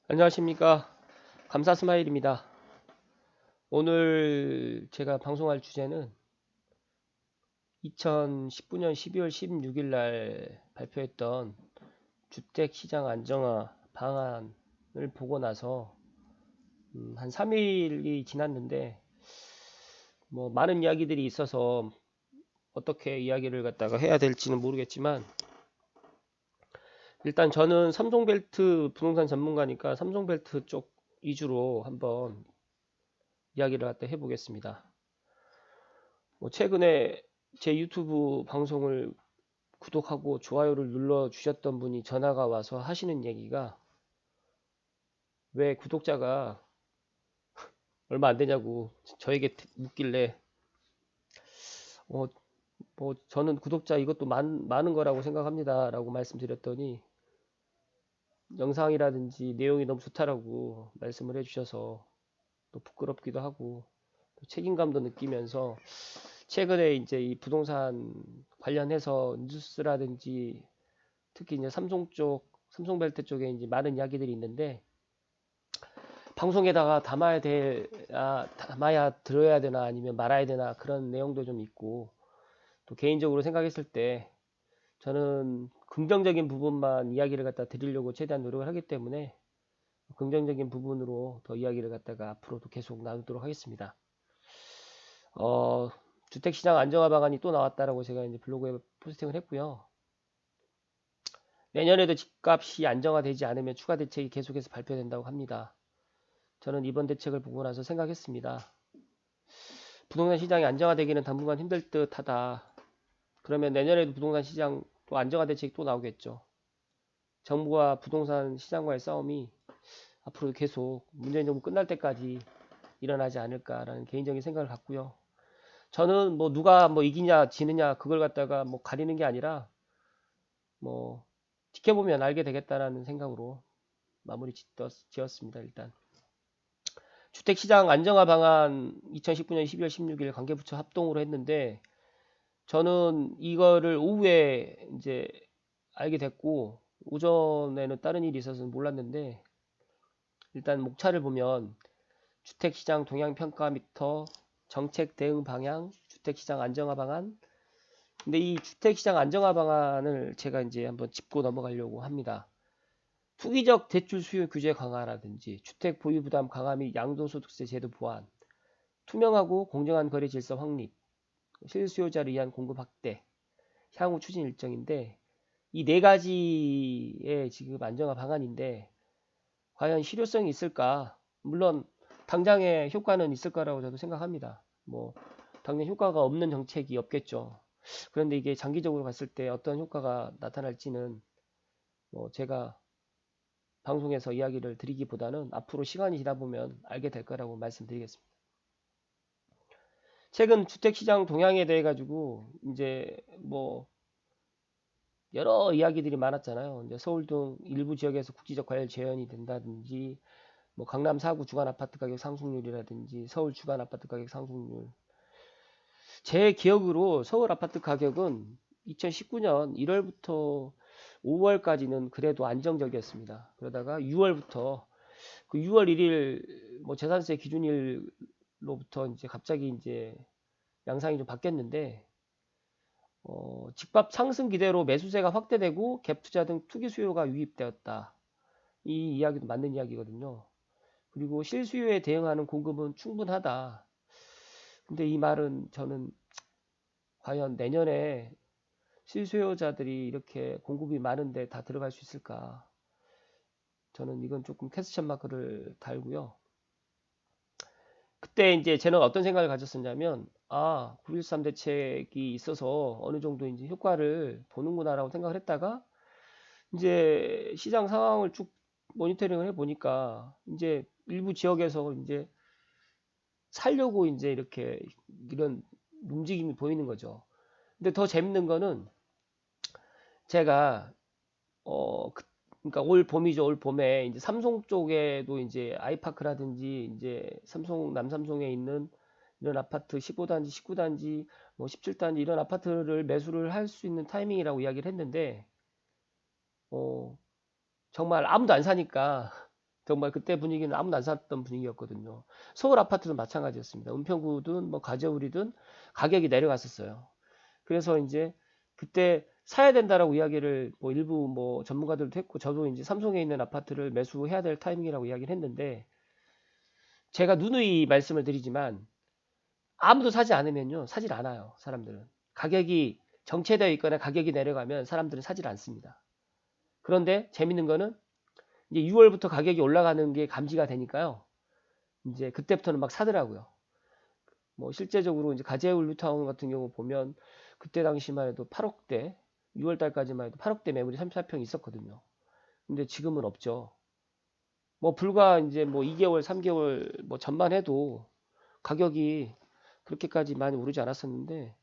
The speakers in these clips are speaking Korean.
안녕하십니까. 감사 스마일입니다. 오늘 제가 방송할 주제는 2019년 12월 16일 날 발표했던 주택시장 안정화 방안을 보고 나서 한 3일이 지났는데 뭐 많은 이야기들이 있어서 어떻게 이야기를 갖다가 해야 될지는 모르겠지만 일단 저는 삼성벨트 부동산 전문가니까 삼성벨트 쪽 위주로 한번 이야기를 갖다 해보겠습니다. 뭐 최근에 제 유튜브 방송을 구독하고 좋아요를 눌러 주셨던 분이 전화가 와서 하시는 얘기가 왜 구독자가 얼마 안 되냐고 저에게 묻길래 어, 뭐 저는 구독자 이것도 많은 거라고 생각합니다 라고 말씀드렸더니 영상이라든지 내용이 너무 좋다라고 말씀을 해주셔서 또 부끄럽기도 하고 또 책임감도 느끼면서 최근에 이제 이 부동산 관련해서 뉴스라든지 특히 이제 삼성벨트 쪽에 이제 많은 이야기들이 있는데 방송에다가 담아야 들어야 되나 아니면 말아야 되나 그런 내용도 좀 있고 또 개인적으로 생각했을 때 저는 긍정적인 부분만 이야기를 갖다 드리려고 최대한 노력을 하기 때문에 긍정적인 부분으로 더 이야기를 갖다가 앞으로도 계속 나누도록 하겠습니다. 어, 주택시장 안정화 방안이 또 나왔다라고 제가 이제 블로그에 포스팅을 했고요. 내년에도 집값이 안정화되지 않으면 추가 대책이 계속해서 발표된다고 합니다. 저는 이번 대책을 보고 나서 생각했습니다. 부동산 시장이 안정화되기는 당분간 힘들 듯하다. 그러면 내년에도 부동산 시장 또 안정화 대책이 또 나오겠죠. 정부와 부동산 시장과의 싸움이 앞으로 계속 문재인 정부 끝날 때까지 일어나지 않을까라는 개인적인 생각을 갖고요. 저는 뭐 누가 뭐 이기냐 지느냐 그걸 갖다가 뭐 가리는 게 아니라 뭐 지켜보면 알게 되겠다라는 생각으로 마무리 지었습니다. 일단 주택시장 안정화 방안 2019년 12월 16일 관계부처 합동으로 했는데 저는 이거를 오후에 이제 알게 됐고 오전에는 다른 일이 있어서 몰랐는데 일단 목차를 보면 주택시장 동향 평가 미터 정책 대응 방향 주택시장 안정화 방안 근데 이 주택시장 안정화 방안을 제가 이제 한번 짚고 넘어가려고 합니다. 투기적 대출 수요 규제 강화라든지 주택 보유 부담 강화 및 양도소득세 제도 보완 투명하고 공정한 거래 질서 확립 실수요자를 위한 공급 확대 향후 추진 일정인데 이 네 가지의 지금 안정화 방안인데 과연 실효성이 있을까? 물론 당장의 효과는 있을 거라고 저도 생각합니다. 뭐 당연 효과가 없는 정책이 없겠죠. 그런데 이게 장기적으로 봤을 때 어떤 효과가 나타날지는 뭐 제가 방송에서 이야기를 드리기보다는 앞으로 시간이 지나 보면 알게 될 거라고 말씀드리겠습니다. 최근 주택시장 동향에 대해 가지고 이제 뭐 여러 이야기들이 많았잖아요. 이제 서울 등 일부 지역에서 국지적 과열 재현이 된다든지, 뭐 강남 4구 주간 아파트 가격 상승률이라든지, 서울 주간 아파트 가격 상승률. 제 기억으로 서울 아파트 가격은 2019년 1월부터 5월까지는 그래도 안정적이었습니다. 그러다가 6월부터 그 6월 1일 뭐 재산세 기준일로부터 이제 갑자기 이제 양상이 좀 바뀌었는데 집값 상승 기대로 매수세가 확대되고 갭 투자 등 투기 수요가 유입되었다. 이 이야기도 맞는 이야기거든요. 그리고 실수요에 대응하는 공급은 충분하다. 근데 이 말은 저는 과연 내년에 실수요자들이 이렇게 공급이 많은데 다 들어갈 수 있을까? 저는 이건 조금 퀘스천 마크를 달고요. 그때 이제 저는 어떤 생각을 가졌었냐면, 9.13 대책이 있어서 어느 정도 이제 효과를 보는구나라고 생각을 했다가, 이제 시장 상황을 쭉 모니터링을 해보니까, 이제 일부 지역에서 이제 살려고 이제 이렇게 이런 움직임이 보이는 거죠. 근데 더 재밌는 거는 제가, 그러니까 올 봄이죠. 올 봄에 이제 삼성 쪽에도 이제 아이파크라든지 이제 남삼성에 있는 이런 아파트 15단지, 19단지, 뭐 17단지 이런 아파트를 매수를 할 수 있는 타이밍이라고 이야기를 했는데, 어, 정말 아무도 안 사니까 정말 그때 분위기는 아무도 안 샀던 분위기였거든요. 서울 아파트도 마찬가지였습니다. 은평구든 뭐 가저울이든 가격이 내려갔었어요. 그래서 이제 그때 사야 된다라고 이야기를 뭐 일부 뭐 전문가들도 했고 저도 이제 삼성에 있는 아파트를 매수해야 될 타이밍이라고 이야기를 했는데 제가 누누이 말씀을 드리지만 아무도 사지 않으면요 사질 않아요. 사람들은 가격이 정체되어 있거나 가격이 내려가면 사람들은 사질 않습니다. 그런데 재밌는 거는 이제 6월부터 가격이 올라가는 게 감지가 되니까요. 이제 그때부터는 막 사더라고요. 뭐 실제적으로 이제 가재울 뉴타운 같은 경우 보면 그때 당시만 해도 8억대 6월 달까지만 해도 8억대 매물이 34평 있었거든요. 근데 지금은 없죠. 뭐 불과 이제 뭐 2개월, 3개월 뭐 전만 해도 가격이 그렇게까지 많이 오르지 않았었는데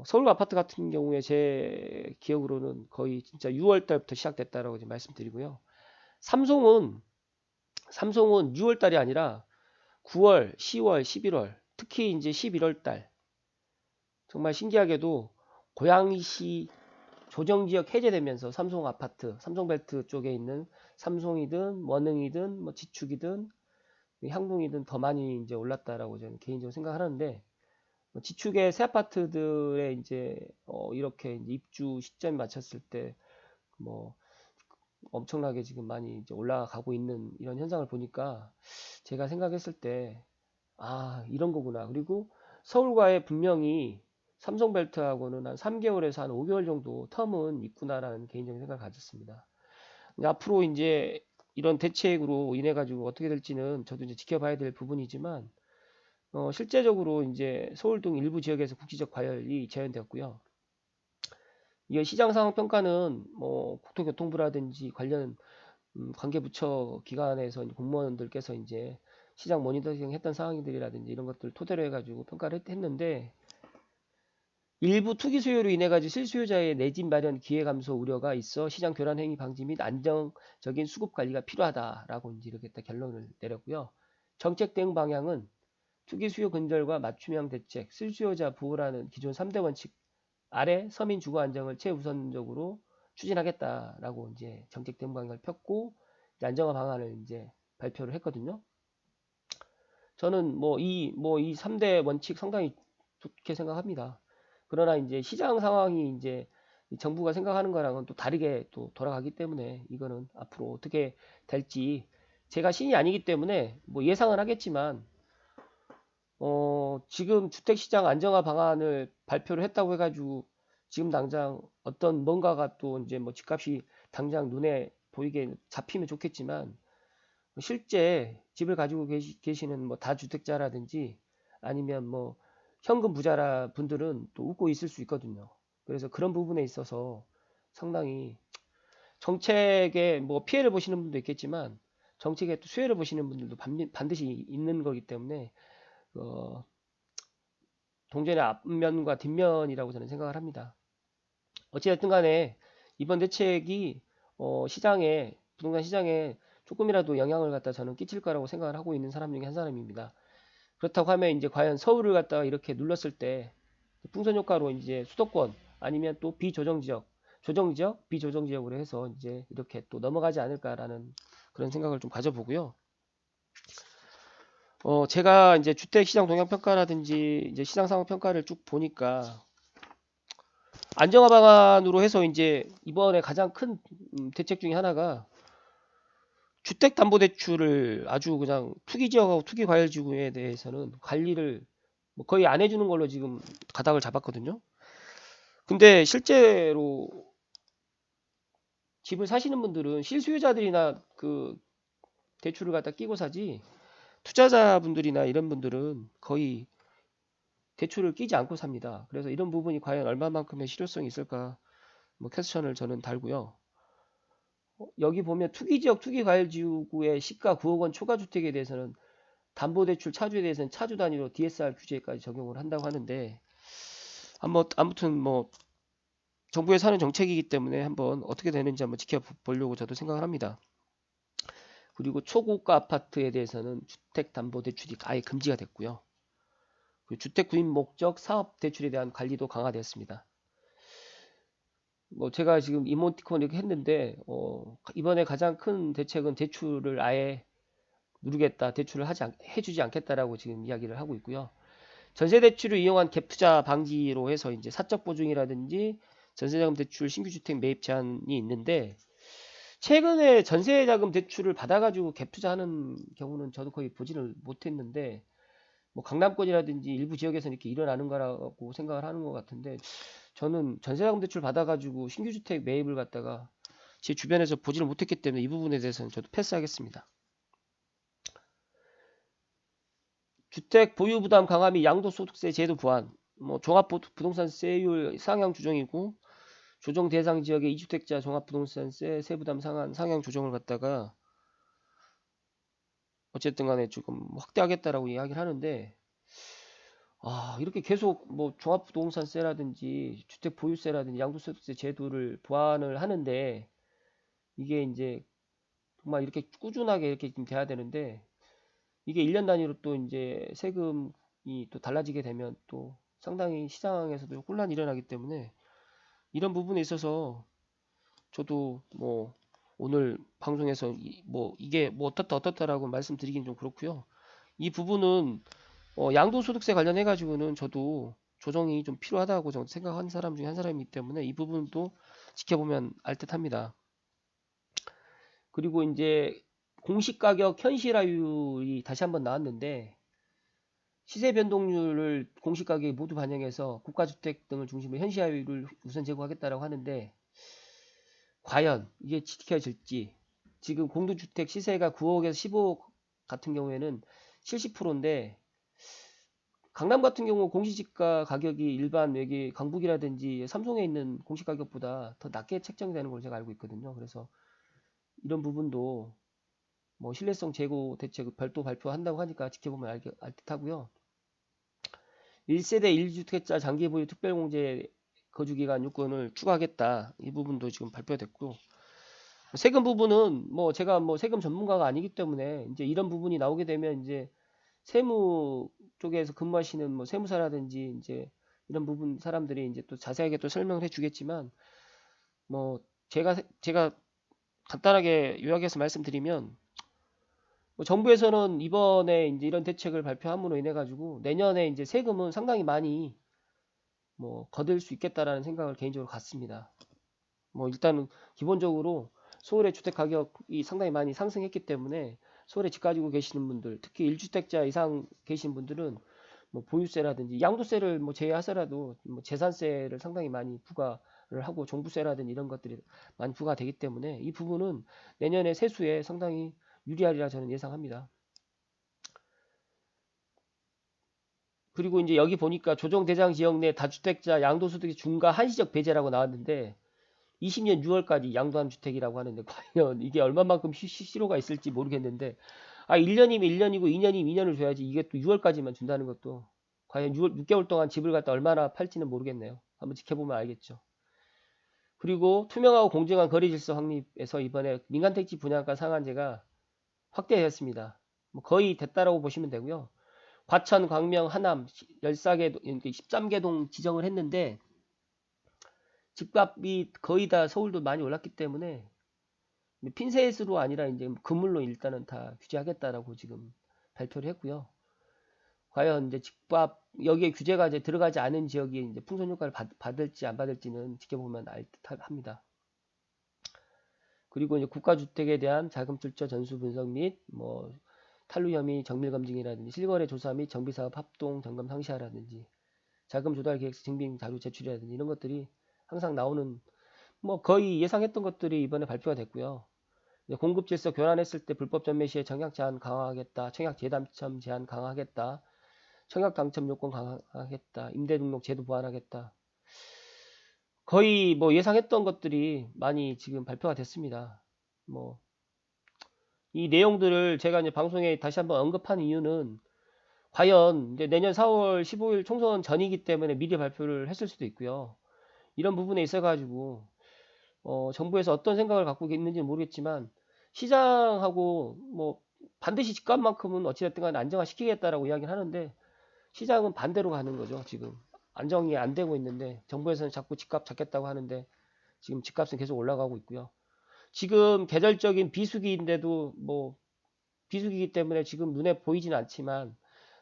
서울 아파트 같은 경우에 제 기억으로는 거의 진짜 6월 달부터 시작됐다라고 지금 말씀드리고요. 삼성은 6월 달이 아니라 9월, 10월, 11월, 특히 이제 11월 달 정말 신기하게도 고양시 조정지역 해제되면서 삼성 아파트, 삼성벨트 쪽에 있는 삼성이든 원흥이든 뭐 지축이든 향동이든 더 많이 이제 올랐다라고 저는 개인적으로 생각하는데 지축의 새 아파트들의 이제 이렇게 이제 입주 시점이 맞췄을 때 뭐 엄청나게 지금 많이 이제 올라가고 있는 이런 현상을 보니까 제가 생각했을 때 아, 이런 거구나. 그리고 서울과의 분명히 삼성벨트하고는 한 3개월에서 한 5개월 정도 텀은 있구나라는 개인적인 생각을 가졌습니다. 근데 앞으로 이제 이런 대책으로 인해 가지고 어떻게 될지는 저도 이제 지켜봐야 될 부분이지만 실제적으로 이제 서울 등 일부 지역에서 국지적 과열이 재현되었고요. 이 시장 상황 평가는 뭐 국토교통부라든지 관련 관계부처 기관에서 공무원들께서 이제 시장 모니터링 했던 상황들이라든지 이런 것들을 토대로 해가지고 평가를 했는데 일부 투기 수요로 인해 가지고 실수요자의 내집 마련 기회 감소 우려가 있어 시장 교란 행위 방지 및 안정적인 수급 관리가 필요하다라고 이제 이렇게 딱 결론을 내렸고요. 정책 대응 방향은 투기 수요 근절과 맞춤형 대책, 실수요자 보호라는 기존 3대 원칙 아래 서민 주거 안정을 최우선적으로 추진하겠다라고 이제 정책 대응 방향을 폈고 안정화 방안을 이제 발표를 했거든요. 저는 이 3대 원칙 상당히 좋게 생각합니다. 그러나 이제 시장 상황이 이제 정부가 생각하는 거랑은 또 다르게 또 돌아가기 때문에 이거는 앞으로 어떻게 될지 제가 신이 아니기 때문에 뭐 예상은 하겠지만 지금 주택시장 안정화 방안을 발표를 했다고 해가지고 지금 당장 어떤 뭔가가 또 이제 뭐 집값이 당장 눈에 보이게 잡히면 좋겠지만 실제 집을 가지고 계시는 뭐 다주택자라든지 아니면 뭐 현금 부자라 분들은 또 웃고 있을 수 있거든요. 그래서 그런 부분에 있어서 상당히 정책에 뭐 피해를 보시는 분도 있겠지만 정책에 또 수혜를 보시는 분들도 반드시 있는 거기 때문에 어, 동전의 앞면과 뒷면이라고 저는 생각을 합니다. 어찌됐든 간에 이번 대책이 시장에 부동산 시장에 조금이라도 영향을 갖다 저는 끼칠 거라고 생각을 하고 있는 사람 중에 한 사람입니다. 그렇다고 하면 이제 과연 서울을 갖다가 이렇게 눌렀을 때 풍선 효과로 이제 수도권 아니면 또 비조정 지역, 조정 지역, 비조정 지역으로 해서 이제 이렇게 또 넘어가지 않을까라는 그런 생각을 좀 가져보고요. 제가 이제 주택시장 동향평가라든지 이제 시장 상황 평가를 쭉 보니까 안정화 방안으로 해서 이제 이번에 가장 큰 대책 중에 하나가 주택담보대출을 아주 그냥 투기지역하고 투기과열지구에 대해서는 관리를 뭐 거의 안 해주는 걸로 지금 가닥을 잡았거든요. 근데 실제로 집을 사시는 분들은 실수요자들이나 그 대출을 갖다 끼고 사지 투자자분들이나 이런 분들은 거의 대출을 끼지 않고 삽니다. 그래서 이런 부분이 과연 얼마만큼의 실효성이 있을까 뭐 퀘스천을 저는 달고요. 여기 보면 투기지역 투기과열지구의 시가 9억 원 초과주택에 대해서는 담보대출 차주에 대해서는 차주 단위로 DSR 규제까지 적용을 한다고 하는데 아무튼 뭐 정부에서 하는 정책이기 때문에 한번 어떻게 되는지 한번 지켜보려고 저도 생각을 합니다. 그리고 초고가 아파트에 대해서는 주택담보대출이 아예 금지가 됐고요. 주택 구입 목적 사업 대출에 대한 관리도 강화되었습니다. 뭐 제가 지금 이모티콘 이렇게 했는데 이번에 가장 큰 대책은 대출을 아예 누르겠다, 대출을 해주지 않겠다라고 지금 이야기를 하고 있고요. 전세 대출을 이용한 갭 투자 방지로 해서 이제 사적 보증이라든지 전세자금 대출 신규 주택 매입 제한이 있는데, 최근에 전세자금 대출을 받아가지고 갭 투자하는 경우는 저도 거의 보지를 못했는데, 뭐 강남권이라든지 일부 지역에서 이렇게 일어나는 거라고 생각을 하는 것 같은데, 저는 전세자금 대출 받아가지고 신규 주택 매입을 갖다가 제 주변에서 보지를 못했기 때문에 이 부분에 대해서는 저도 패스하겠습니다. 주택 보유 부담 강화 및 양도소득세 제도 보완, 뭐 종합부동산세율 상향 조정이고, 조정 대상 지역의 이주택자 종합부동산세 세부담 상향 조정을 갖다가 어쨌든 간에 조금 확대하겠다라고 이야기를 하는데, 이렇게 계속 뭐 종합부동산세라든지 주택 보유세라든지 양도소득세 제도를 보완을 하는데, 이게 이제 정말 이렇게 꾸준하게 이렇게 좀 돼야 되는데, 이게 1년 단위로 또 이제 세금이 또 달라지게 되면 또 상당히 시장에서도 혼란이 일어나기 때문에, 이런 부분에 있어서 저도 뭐 오늘 방송에서 뭐 이게 뭐 어떻다라고 말씀드리긴 좀 그렇고요. 이 부분은 양도소득세 관련해 가지고는 저도 조정이 좀 필요하다고 저는 생각한 사람 중에 한 사람이기 때문에 이 부분도 지켜보면 알 듯합니다. 그리고 이제 공시가격 현실화율이 다시 한번 나왔는데, 시세 변동률을 공시가격에 모두 반영해서 국가주택 등을 중심으로 현실화율을 우선 제고하겠다라고 하는데, 과연 이게 지켜질지. 지금 공동주택 시세가 9억에서 10억 같은 경우에는 70%인데, 강남 같은 경우 공시지가 가격이 일반 여기 강북이라든지 삼성에 있는 공시가격보다 더 낮게 책정되는 걸로 제가 알고 있거든요. 그래서 이런 부분도 뭐 신뢰성 제고 대책 별도 발표한다고 하니까 지켜보면 알 듯하고요. 1세대 1주택자 장기 보유 특별공제 거주기간 요건을 추가하겠다. 이 부분도 지금 발표됐고, 세금 부분은 뭐 제가 뭐 세금 전문가가 아니기 때문에 이제 이런 부분이 나오게 되면 이제 세무 쪽에서 근무하시는 뭐 세무사라든지 이제 이런 부분 사람들이 이제 또 자세하게 또 설명을 해주겠지만, 뭐 제가 간단하게 요약해서 말씀드리면, 뭐 정부에서는 이번에 이제 이런 대책을 발표함으로 인해 가지고 내년에 이제 세금은 상당히 많이 뭐 거둘 수 있겠다라는 생각을 개인적으로 갖습니다. 뭐 일단은 기본적으로 서울의 주택 가격이 상당히 많이 상승했기 때문에 서울에 집 가지고 계시는 분들, 특히 1주택자 이상 계신 분들은 뭐 보유세라든지 양도세를 뭐 제외하더라도 뭐 재산세를 상당히 많이 부과를 하고, 종부세라든지 이런 것들이 많이 부과되기 때문에 이 부분은 내년에 세수에 상당히 유리하리라 저는 예상합니다. 그리고 이제 여기 보니까 조정 대상 지역 내 다주택자 양도소득의 중과 한시적 배제라고 나왔는데, 20년 6월까지 양도한 주택이라고 하는데 과연 이게 얼마만큼 실효가 있을지 모르겠는데, 1년이면 1년이고 2년이면 2년을 줘야지 이게 또 6월까지만 준다는 것도, 과연 6개월 동안 집을 갖다 얼마나 팔지는 모르겠네요. 한번 지켜보면 알겠죠. 그리고 투명하고 공정한 거래 질서 확립에서 이번에 민간택지 분양가 상한제가 확대되었습니다. 뭐 거의 됐다라고 보시면 되고요. 과천, 광명, 하남 14개, 13개동 지정을 했는데, 집값이 거의 다 서울도 많이 올랐기 때문에 핀셋으로 아니라 이제 금물로 일단은 다 규제하겠다라고 지금 발표를 했고요. 과연 이제 집값 여기에 규제가 이제 들어가지 않은 지역이 이제 풍선 효과를 받을지 안 받을지는 지켜보면 알 듯합니다. 그리고 이제 국가주택에 대한 자금 출처 전수 분석 및 뭐 탈루 혐의 정밀 검증이라든지 실거래 조사 및 정비사업 합동 점검 상시하라든지 자금 조달 계획 증빙 자료 제출이라든지 이런 것들이 항상 나오는, 뭐 거의 예상했던 것들이 이번에 발표가 됐고요. 공급 질서 교란했을 때 불법 전매 시에 청약 제한 강화하겠다, 청약 재당첨 제한 강화하겠다, 청약 당첨 요건 강화하겠다, 임대 등록 제도 보완하겠다. 거의 뭐 예상했던 것들이 많이 지금 발표가 됐습니다. 뭐 이 내용들을 제가 이제 방송에 다시 한번 언급한 이유는, 과연 이제 내년 4월 15일 총선 전이기 때문에 미리 발표를 했을 수도 있고요. 이런 부분에 있어가지고 정부에서 어떤 생각을 갖고 있는지는 모르겠지만, 시장하고 뭐 반드시 집값만큼은 어찌됐든 간에 안정화시키겠다라고 이야기를 하는데, 시장은 반대로 가는 거죠. 지금 안정이 안 되고 있는데 정부에서는 자꾸 집값 잡겠다고 하는데, 지금 집값은 계속 올라가고 있고요. 지금 계절적인 비수기인데도 뭐 비수기이기 때문에 지금 눈에 보이지는 않지만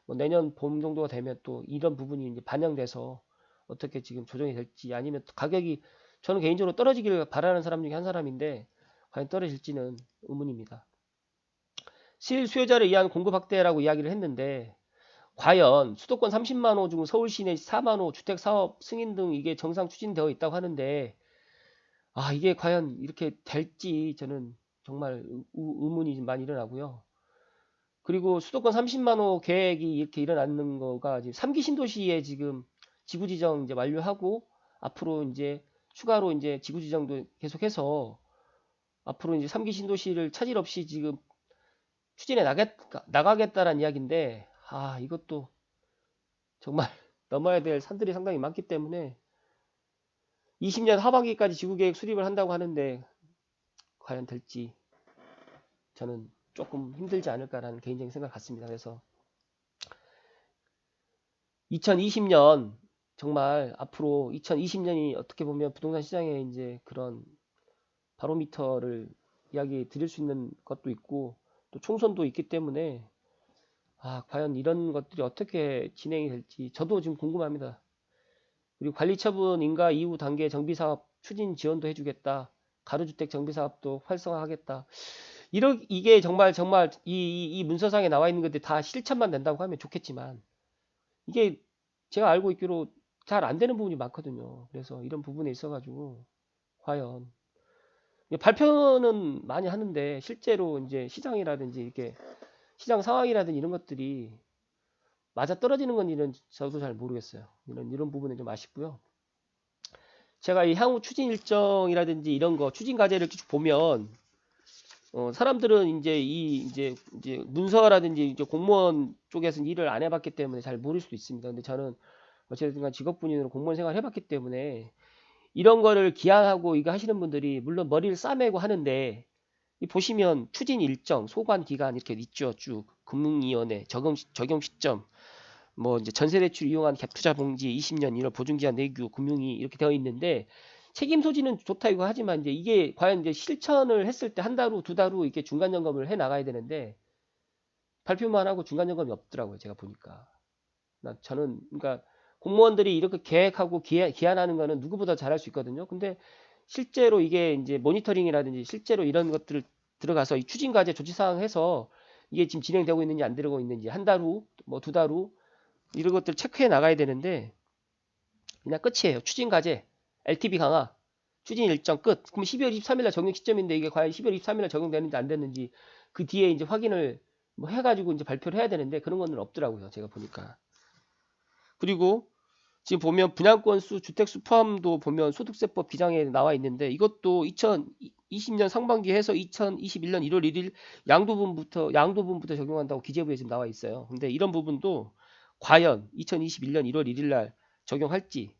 뭐 내년 봄 정도가 되면 또 이런 부분이 이제 반영돼서 어떻게 지금 조정이 될지 아니면 가격이 저는 개인적으로 떨어지기를 바라는 사람 중에 한 사람인데 과연 떨어질지는 의문입니다. 실수요자를 위한 공급 확대라고 이야기를 했는데 과연 수도권 30만 호 중 서울 시내 4만 호 주택 사업 승인 등 이게 정상 추진되어 있다고 하는데 이게 과연 이렇게 될지 저는 정말 의문이 좀 많이 일어나고요. 그리고 수도권 30만 호 계획이 이렇게 일어나는 거가 지금 3기 신도시에 지금 지구 지정 이제 완료하고 앞으로 이제 추가로 이제 지구 지정도 계속해서 앞으로 이제 3기 신도시를 차질 없이 지금 추진해 나가겠다라는 이야기인데 이것도 정말 넘어야 될 산들이 상당히 많기 때문에 20년 하반기까지 지구계획 수립을 한다고 하는데 과연 될지 저는 조금 힘들지 않을까라는 개인적인 생각 같습니다. 그래서 2020년 정말 앞으로 2020년이 어떻게 보면 부동산 시장에 이제 그런 바로미터를 이야기 드릴 수 있는 것도 있고 또 총선도 있기 때문에 과연 이런 것들이 어떻게 진행이 될지 저도 지금 궁금합니다. 그리고 관리처분 인가 이후 단계 정비사업 추진 지원도 해주겠다. 가로주택 정비사업도 활성화하겠다. 이게 정말 이 문서상에 나와 있는 것들이 다 실천만 된다고 하면 좋겠지만 이게 제가 알고 있기로 잘 안 되는 부분이 많거든요. 그래서 이런 부분에 있어가지고 과연 발표는 많이 하는데 실제로 이제 시장이라든지 이렇게 시장 상황이라든지 이런 것들이 맞아 떨어지는 건지는 저도 잘 모르겠어요. 이런 부분은 좀 아쉽고요. 제가 이 향후 추진 일정이라든지 이런 거 추진 과제를 쭉 보면 사람들은 이제 문서라든지 이제 공무원 쪽에서는 일을 안 해봤기 때문에 잘 모를 수도 있습니다. 근데 저는 어쨌든 직업군인으로 공무원 생활을 해봤기 때문에 이런 거를 기한하고 이거 하시는 분들이 물론 머리를 싸매고 하는데 이 보시면 추진 일정, 소관 기간 이렇게 있죠. 쭉 금융위원회 적용 시점 뭐 이제 전세대출 이용한 갭 투자 봉지 20년 1월 보증기한 내규 금융위 이렇게 되어 있는데 책임 소지는 좋다 이거 하지만 이제 이게 과연 이제 실천을 했을 때 한 달 후, 두 달 후 이렇게 중간 점검을 해 나가야 되는데 발표만 하고 중간 점검이 없더라고요. 제가 보니까. 저는 그러니까 공무원들이 이렇게 계획하고 기한하는 거는 누구보다 잘할 수 있거든요. 근데 실제로 이게 이제 모니터링이라든지 실제로 이런 것들을 들어가서 이 추진 과제 조치 사항 해서 이게 지금 진행되고 있는지 안 되고 있는지 한 달 후, 뭐 두 달 후 이런 것들 체크해 나가야 되는데 그냥 끝이에요. 추진 과제, LTV 강화, 추진 일정 끝. 그럼 12월 23일 날 적용 시점인데 이게 과연 12월 23일 날 적용되는지 안 됐는지 그 뒤에 이제 확인을 뭐 해가지고 이제 발표를 해야 되는데 그런 거는 없더라고요. 제가 보니까. 그리고 지금 보면 분양권 수, 주택 수 포함도 보면 소득세법 비장에 나와 있는데 이것도 2020년 상반기 해서 2021년 1월 1일 양도분부터 적용한다고 기재부에 지금 나와 있어요. 근데 이런 부분도 과연 2021년 1월 1일 날 적용할지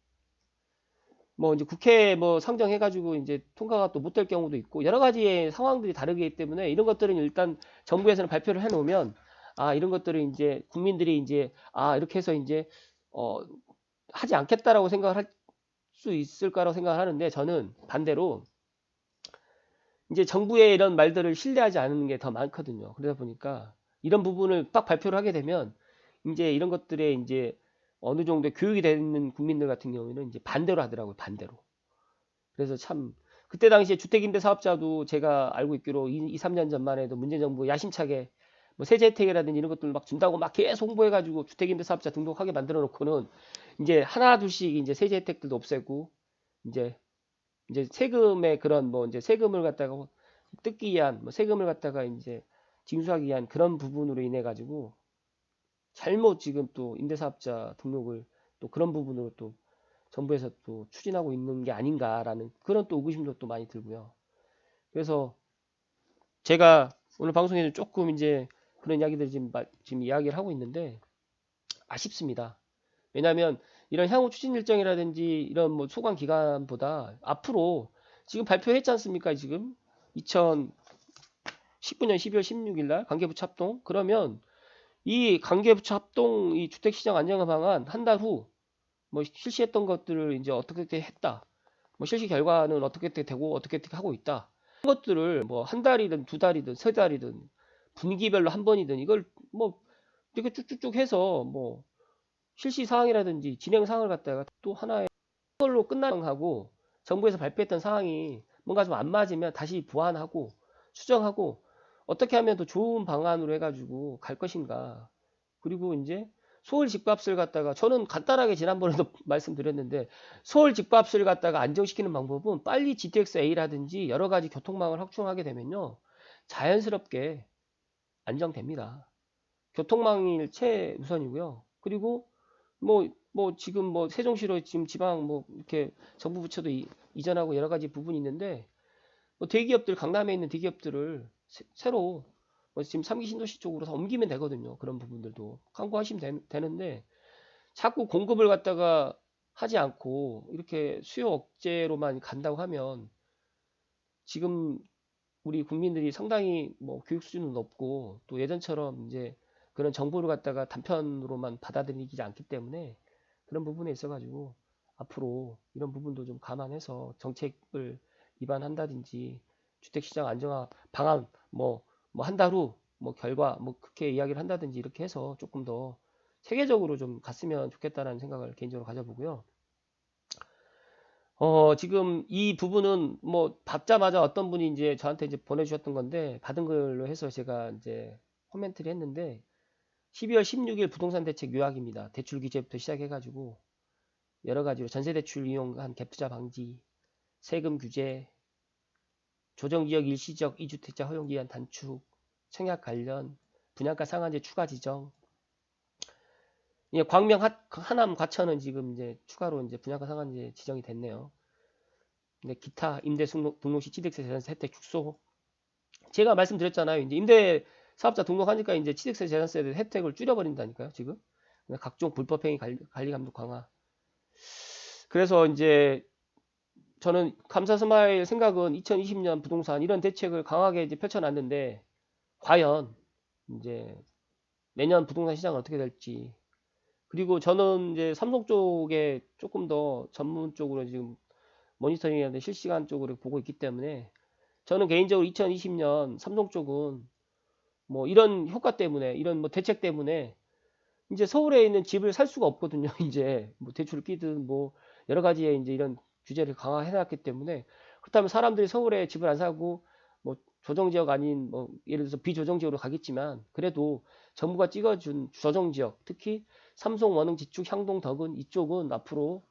뭐 이제 국회 뭐 상정해가지고 이제 통과가 또 못 될 경우도 있고 여러 가지의 상황들이 다르기 때문에 이런 것들은 일단 정부에서는 발표를 해놓으면 이런 것들을 이제 국민들이 이제 이렇게 해서 이제 어 하지 않겠다라고 생각을 할 수 있을까라고 생각을 하는데 저는 반대로 이제 정부의 이런 말들을 신뢰하지 않는 게 더 많거든요. 그러다 보니까 이런 부분을 딱 발표를 하게 되면 이제 이런 것들에 이제 어느 정도 교육이 되는 국민들 같은 경우에는 이제 반대로 하더라고요. 반대로. 그래서 참 그때 당시에 주택임대 사업자도 제가 알고 있기로 2, 3년 전만 해도 문재인 정부 야심차게 뭐 세제 혜택이라든지 이런 것들 막 준다고 막 계속 홍보해가지고 주택임대 사업자 등록하게 만들어 놓고는 이제 하나 둘씩 이제 세제 혜택들도 없애고 이제 세금의 그런 뭐 이제 세금을 갖다가 뜯기 위한 뭐 세금을 갖다가 이제 징수하기 위한 그런 부분으로 인해 가지고 잘못 지금 또 임대사업자 등록을 또 그런 부분으로 또 정부에서 또 추진하고 있는 게 아닌가라는 그런 또 의구심도 또 많이 들고요. 그래서 제가 오늘 방송에서 조금 이제 그런 이야기들 지금 이야기를 하고 있는데 아쉽습니다. 왜냐하면 이런 향후 추진 일정이라든지 이런 뭐 소관 기간보다 앞으로 지금 발표했지 않습니까? 지금 2019년 12월 16일 날 관계부처 합동 그러면 이 관계부처 합동 이 주택시장 안정화 방안 한 달 후 뭐 실시했던 것들을 이제 어떻게 했다. 뭐 실시 결과는 어떻게 되고 어떻게 하고 있다. 그런 것들을 뭐 한 달이든 두 달이든 세 달이든 분기별로 한 번이든 이걸 뭐 이렇게 쭉쭉쭉 해서 뭐 실시 사항이라든지 진행 사항을 갖다가 또 하나의 걸로 끝나하고 정부에서 발표했던 사항이 뭔가 좀 안 맞으면 다시 보완하고 수정하고 어떻게 하면 더 좋은 방안으로 해가지고 갈 것인가. 그리고 이제 서울 집값을 갖다가 저는 간단하게 지난번에도 말씀드렸는데 서울 집값을 갖다가 안정시키는 방법은 빨리 GTX-A라든지 여러 가지 교통망을 확충하게 되면요. 자연스럽게 안정됩니다. 교통망이 최우선이고요. 그리고 지금 뭐 세종시로 지금 지방 뭐 이렇게 정부 부처도 이전하고 여러 가지 부분이 있는데 뭐 대기업들 강남에 있는 대기업들을 새로 뭐 지금 3기 신도시 쪽으로 다 옮기면 되거든요. 그런 부분들도 강구하시면 되는데 자꾸 공급을 갖다가 하지 않고 이렇게 수요 억제로만 간다고 하면 지금 우리 국민들이 상당히 뭐 교육 수준은 높고 또 예전처럼 이제 그런 정보를 갖다가 단편으로만 받아들이지 않기 때문에 그런 부분에 있어가지고 앞으로 이런 부분도 좀 감안해서 정책을 입안한다든지 주택시장 안정화 방안 뭐 한 달 후 뭐 결과 뭐 그렇게 이야기를 한다든지 이렇게 해서 조금 더 체계적으로 좀 갔으면 좋겠다라는 생각을 개인적으로 가져보고요. 지금 이 부분은 뭐 받자마자 어떤 분이 이제 저한테 이제 보내주셨던 건데 받은 걸로 해서 제가 이제 코멘트를 했는데 12월 16일 부동산 대책 요약입니다. 대출 규제부터 시작해가지고 여러 가지로 전세 대출 이용한 갭투자 방지, 세금 규제, 조정지역 일시적 2주택자 허용기한 단축, 청약 관련, 분양가 상한제 추가 지정. 예, 광명 하남 과천은 지금 이제 추가로 이제 분양가 상한제 지정이 됐네요. 근데 기타 임대 등록 시 취득세 재산세 혜택 축소. 제가 말씀드렸잖아요. 이제 임대 사업자 등록하니까 이제 취득세 재산세 혜택을 줄여버린다니까요. 지금 각종 불법행위 관리 감독 강화. 그래서 이제 저는 감사 스마일 생각은 2020년 부동산 이런 대책을 강하게 이제 펼쳐놨는데 과연 이제 내년 부동산 시장은 어떻게 될지. 그리고 저는 이제 삼성 쪽에 조금 더 전문적으로 지금 모니터링하는데 실시간적으로 보고 있기 때문에 저는 개인적으로 2020년 삼성 쪽은 뭐 이런 효과 때문에 이런 뭐 대책 때문에 이제 서울에 있는 집을 살 수가 없거든요. 이제 뭐 대출을 끼든 뭐 여러 가지의 이제 이런 규제를 강화해 놨기 때문에 그렇다면 사람들이 서울에 집을 안 사고 뭐 조정지역 아닌 뭐 예를 들어서 비조정지역으로 가겠지만 그래도 정부가 찍어준 조정지역 특히 삼성, 원흥, 지축, 향동, 덕은 이쪽은 앞으로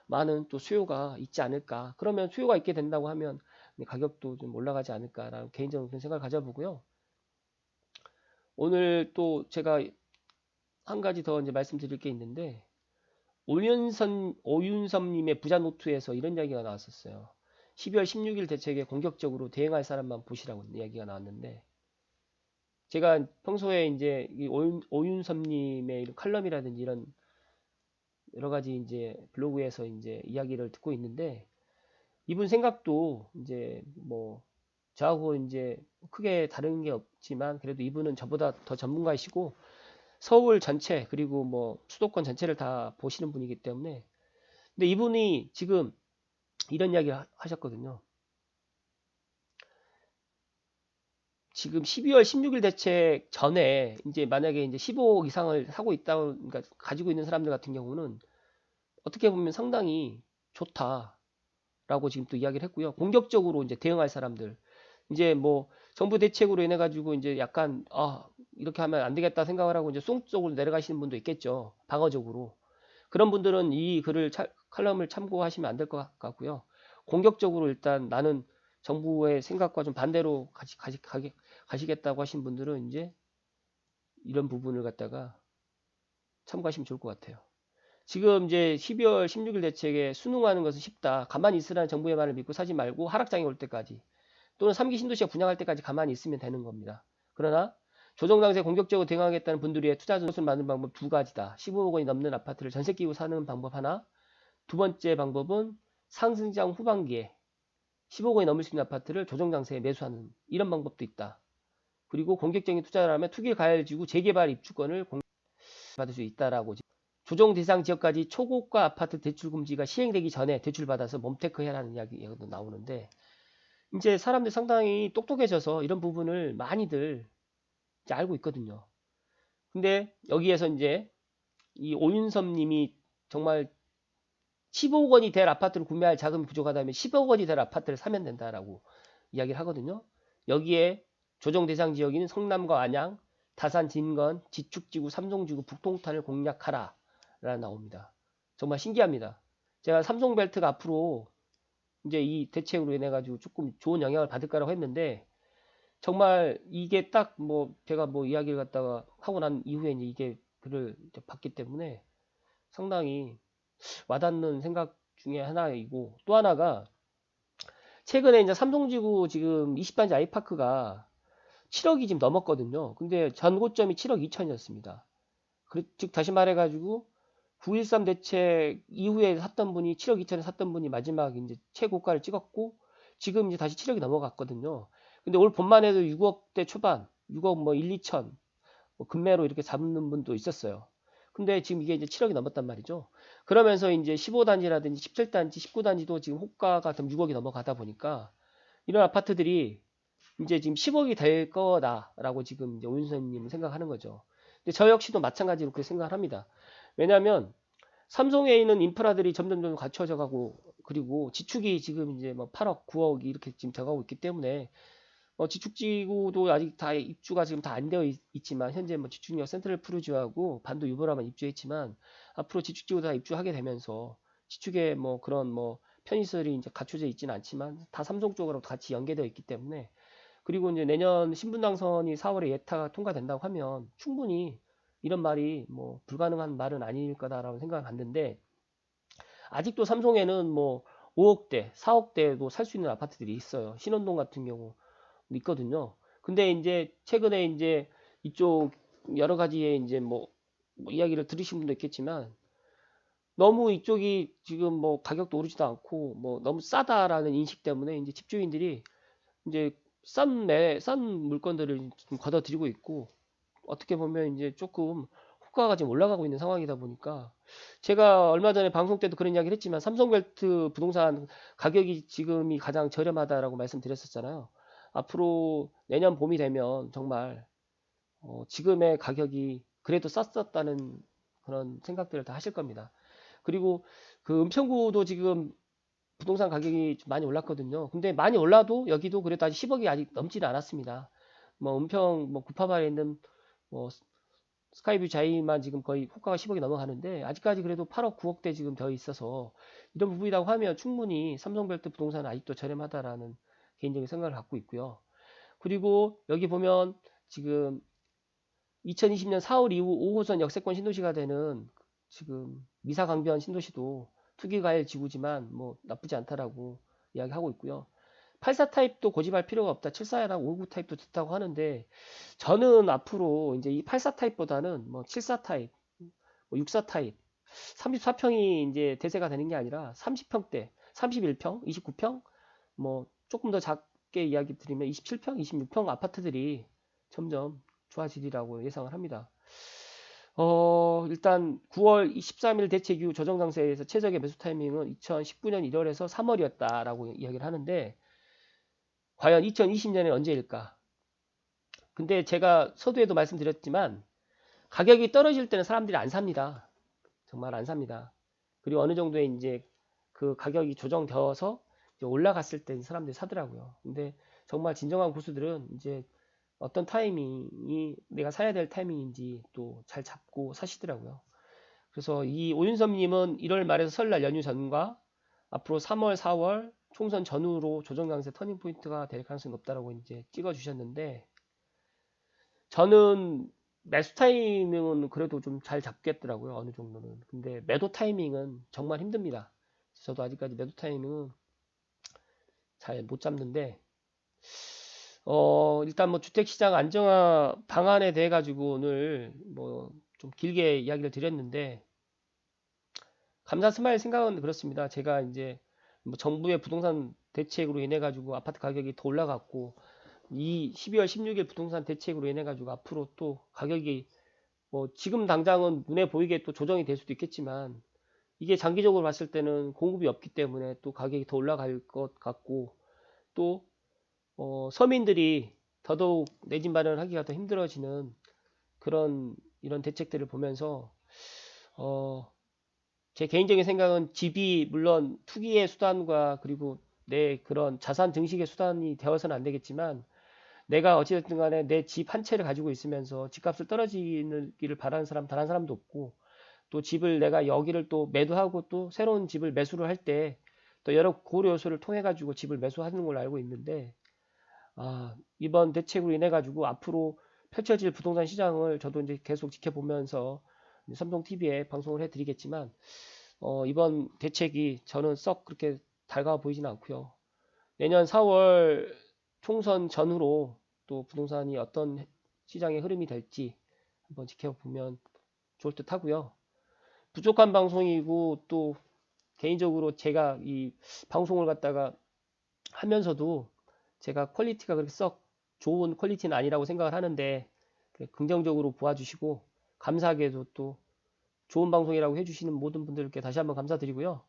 많은 또 수요가 있지 않을까. 그러면 수요가 있게 된다고 하면 가격도 좀 올라가지 않을까라는 개인적인 그런 생각을 가져보고요. 오늘 또 제가 한 가지 더 이제 말씀드릴 게 있는데 오윤섭님의 부자 노트에서 이런 이야기가 나왔었어요. 12월 16일 대책에 공격적으로 대응할 사람만 보시라고 이야기가 나왔는데 제가 평소에 이제 이 오윤섭님의 칼럼이라든지 이런 여러 가지 이제 블로그에서 이제 이야기를 듣고 있는데 이분 생각도 이제 뭐 저하고 이제 크게 다른 게 없지만 그래도 이분은 저보다 더 전문가이시고 서울 전체 그리고 뭐 수도권 전체를 다 보시는 분이기 때문에 근데 이분이 지금 이런 이야기 하셨거든요. 지금 12월 16일 대책 전에 이제 만약에 이제 15억 이상을 사고 있다 그러니까 가지고 있는 사람들 같은 경우는 어떻게 보면 상당히 좋다라고 지금 또 이야기를 했고요. 공격적으로 이제 대응할 사람들 이제 뭐 정부 대책으로 인해 가지고 이제 약간 이렇게 하면 안 되겠다 생각을 하고 이제 송 쪽으로 내려가시는 분도 있겠죠. 방어적으로. 그런 분들은 이 글을 칼럼을 참고하시면 안 될 것 같고요. 공격적으로 일단 나는 정부의 생각과 좀 반대로 가시겠다고 하신 분들은 이제 이런 부분을 갖다가 참고하시면 좋을 것 같아요. 지금 이제 12월 16일 대책에 순응하는 것은 쉽다. 가만히 있으라는 정부의 말을 믿고 사지 말고 하락장이 올 때까지 또는 3기 신도시가 분양할 때까지 가만히 있으면 되는 겁니다. 그러나 조정당세 공격적으로 대응하겠다는 분들의 투자 전술을 만드는 방법 두 가지다. 15억 원이 넘는 아파트를 전세 끼고 사는 방법 하나. 두 번째 방법은 상승장 후반기에 15억 원이 넘을 수 있는 아파트를 조정장세에 매수하는 이런 방법도 있다. 그리고 공격적인 투자를 하면 투기 가열지구 재개발 입주권을 받을 수 있다라고 조정 대상 지역까지 초고가 아파트 대출 금지가 시행되기 전에 대출 받아서 멈테크 해라는 이야기도 나오는데, 이제 사람들 상당히 똑똑해져서 이런 부분을 많이들 이제 알고 있거든요. 근데 여기에서 이제 이 오윤섭 님이 정말 15억 원이 될 아파트를 구매할 자금이 부족하다면 10억 원이 될 아파트를 사면 된다라고 이야기를 하거든요. 여기에 조정 대상 지역인 성남과 안양, 다산, 진건, 지축지구, 삼성지구, 북동탄을 공략하라 라는 나옵니다. 정말 신기합니다. 제가 삼성벨트가 앞으로 이제 이 대책으로 인해 가지고 조금 좋은 영향을 받을 거라고 했는데, 정말 이게 딱 뭐 제가 뭐 이야기를 갖다가 하고 난 이후에 이제 이게 글을 이제 봤기 때문에 상당히 와닿는 생각 중에 하나이고, 또 하나가 최근에 이제 삼성지구 지금 20단지 아이파크가 7억이 지금 넘었거든요. 근데 전고점이 7억 2천이었습니다. 즉 다시 말해가지고 9.13 대책 이후에 샀던 분이 7억 2천에 샀던 분이 마지막 이제 최고가를 찍었고, 지금 이제 다시 7억이 넘어갔거든요. 근데 올 봄만 해도 6억대 초반, 6억 뭐 1, 2천 뭐 금매로 이렇게 잡는 분도 있었어요. 근데 지금 이게 이제 7억이 넘었단 말이죠. 그러면서 이제 15단지라든지 17단지, 19단지도 지금 호가가 6억이 넘어가다 보니까 이런 아파트들이 이제 지금 10억이 될 거다라고 지금 이제 오윤선님은 생각하는 거죠. 근데 저 역시도 마찬가지로 그렇게 생각을 합니다. 왜냐하면 삼성에 있는 인프라들이 점점 갖춰져 가고, 그리고 지축이 지금 이제 뭐 8억, 9억이 이렇게 지금 돼가고 있기 때문에 지축지구도 아직 다 입주가 지금 다 안 되어 있지만, 현재 뭐 지축역 센트럴 푸르지오하고 반도 유보라만 입주했지만, 앞으로 지축지구 다 입주하게 되면서 지축에 뭐 그런 뭐 편의시설이 이제 갖춰져 있지는 않지만 다 삼성 쪽으로 같이 연계되어 있기 때문에, 그리고 이제 내년 신분당선이 4월에 예타가 통과된다고 하면 충분히 이런 말이 뭐 불가능한 말은 아닐 거다라고 생각을 갖는데, 아직도 삼성에는 뭐 5억대, 4억대도 살 수 있는 아파트들이 있어요. 신원동 같은 경우 있거든요. 근데 이제 최근에 이제 이쪽 여러 가지의 이제 뭐 이야기를 들으신 분도 있겠지만, 너무 이쪽이 지금 뭐 가격도 오르지도 않고 뭐 너무 싸다라는 인식 때문에 이제 집주인들이 이제 싼 물건들을 좀 걷어들이고 있고, 어떻게 보면 이제 조금 호가가 지금 올라가고 있는 상황이다 보니까, 제가 얼마 전에 방송 때도 그런 이야기를 했지만 삼성벨트 부동산 가격이 지금이 가장 저렴하다라고 말씀드렸었잖아요. 앞으로 내년 봄이 되면 정말 지금의 가격이 그래도 쌌었다는 그런 생각들을 다 하실 겁니다. 그리고 그 은평구도 지금 부동산 가격이 좀 많이 올랐거든요. 근데 많이 올라도 여기도 그래도 아직 10억이 아직 넘지는 않았습니다. 뭐 은평 뭐 구파발에 있는 뭐 스카이뷰 자이만 지금 거의 호가가 10억이 넘어가는데, 아직까지 그래도 8억 9억대 지금 되어 있어서 이런 부분이라고 하면 충분히 삼성벨트 부동산은 아직도 저렴하다라는 개인적인 생각을 갖고 있고요. 그리고 여기 보면 지금 2020년 4월 이후 5호선 역세권 신도시가 되는 지금 미사강변 신도시도 투기과열 지구지만 뭐 나쁘지 않다라고 이야기하고 있고요. 84 타입도 고집할 필요가 없다. 74랑 59 타입도 좋다고 하는데, 저는 앞으로 이제 이 84 타입보다는 뭐 74 타입, 뭐 64 타입, 34평이 이제 대세가 되는 게 아니라 30평대, 31평, 29평, 뭐 조금 더 작게 이야기 드리면 27평, 26평 아파트들이 점점 좋아지리라고 예상을 합니다. 일단 9월 13일 대책 이후 조정장세에서 최적의 매수 타이밍은 2019년 1월에서 3월이었다라고 이야기를 하는데, 과연 2020년에 언제일까? 근데 제가 서두에도 말씀드렸지만 가격이 떨어질 때는 사람들이 안 삽니다. 정말 안 삽니다. 그리고 어느 정도의 이제 그 가격이 조정되어서 이제 올라갔을 때 사람들이 사더라고요. 근데 정말 진정한 고수들은 이제 어떤 타이밍이 내가 사야 될 타이밍인지 또 잘 잡고 사시더라고요. 그래서 이 오윤섭님은 1월 말에서 설날 연휴 전과 앞으로 3월, 4월 총선 전후로 조정 강세 터닝 포인트가 될 가능성이 높다라고 이제 찍어 주셨는데, 저는 매수 타이밍은 그래도 좀 잘 잡겠더라고요. 어느 정도는. 근데 매도 타이밍은 정말 힘듭니다. 저도 아직까지 매도 타이밍은 잘 못 잡는데, 일단 뭐 주택시장 안정화 방안에 대해 가지고 오늘 뭐 좀 길게 이야기를 드렸는데, 감사 스마일 생각은 그렇습니다. 제가 이제 뭐 정부의 부동산 대책으로 인해 가지고 아파트 가격이 더 올라갔고, 이 12월 16일 부동산 대책으로 인해 가지고 앞으로 또 가격이 뭐 지금 당장은 눈에 보이게 또 조정이 될 수도 있겠지만 이게 장기적으로 봤을 때는 공급이 없기 때문에 또 가격이 더 올라갈 것 같고 또 서민들이 더더욱 내 집 마련하기가 더 힘들어지는 그런 이런 대책들을 보면서 어, 제 개인적인 생각은 집이 물론 투기의 수단과 그리고 내 그런 자산 증식의 수단이 되어서는 안 되겠지만 내가 어찌됐든 간에 내 집 한 채를 가지고 있으면서 집값을 떨어지기를 바라는 사람 단 한 사람도 없고 또 집을 내가 여기를 또 매도하고 또 새로운 집을 매수를 할 때 또 여러 고려 요소를 통해 가지고 집을 매수하는 걸로 알고 있는데 이번 대책으로 인해 가지고 앞으로 펼쳐질 부동산 시장을 저도 이제 계속 지켜보면서 삼성 TV에 방송을 해드리겠지만 이번 대책이 저는 썩 그렇게 달가워 보이지는 않고요. 내년 4월 총선 전후로 또 부동산이 어떤 시장의 흐름이 될지 한번 지켜보면 좋을 듯 하고요. 부족한 방송이고 또 개인적으로 제가 이 방송을 갖다가 하면서도 제가 퀄리티가 그렇게 썩 좋은 퀄리티는 아니라고 생각을 하는데 긍정적으로 보아주시고 감사하게도 또 좋은 방송이라고 해주시는 모든 분들께 다시 한번 감사드리고요.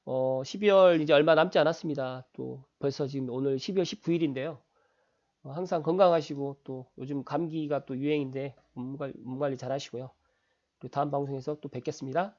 12월 이제 얼마 남지 않았습니다. 또 벌써 지금 오늘 12월 19일인데요. 항상 건강하시고 또 요즘 감기가 또 유행인데 몸 관리 잘 하시고요. 그리고 다음 방송에서 또 뵙겠습니다.